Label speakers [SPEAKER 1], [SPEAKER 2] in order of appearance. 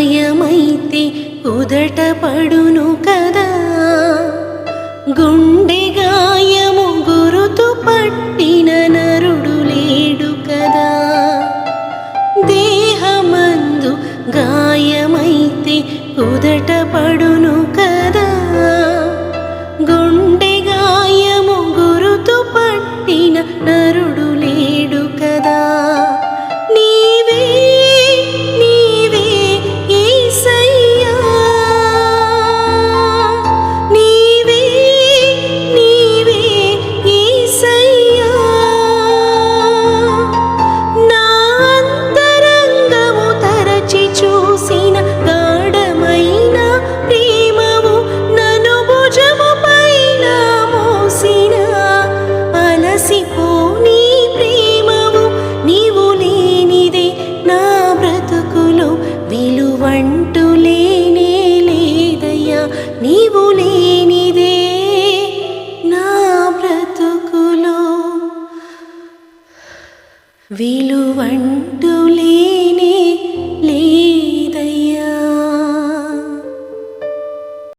[SPEAKER 1] గాయమైతే కుదట పడును కదా, గుండె గాయము గురుతు పట్టిన నరుడు లేడు కదా. దేహమందు గాయమైతే కుదట పడును కదా, గుండె గాయము గురుతు పట్టిన నరుడు లేడు కదా. నీవే నీవే యేసయ్యా, నీవే నీవే యేసయ్యా. నా అంతరంగము తరచి చూసిన గాఢమైన ప్రేమవు, నన్ను భుజము పైన మోసిన అలసిపోని ప్రేమవు. నీవు లేనిదే నా బ్రతుకులో విలువంటూ లేనే లేదయ్యా, నీవు లేనిదే నా బ్రతుకులో విలువంటూ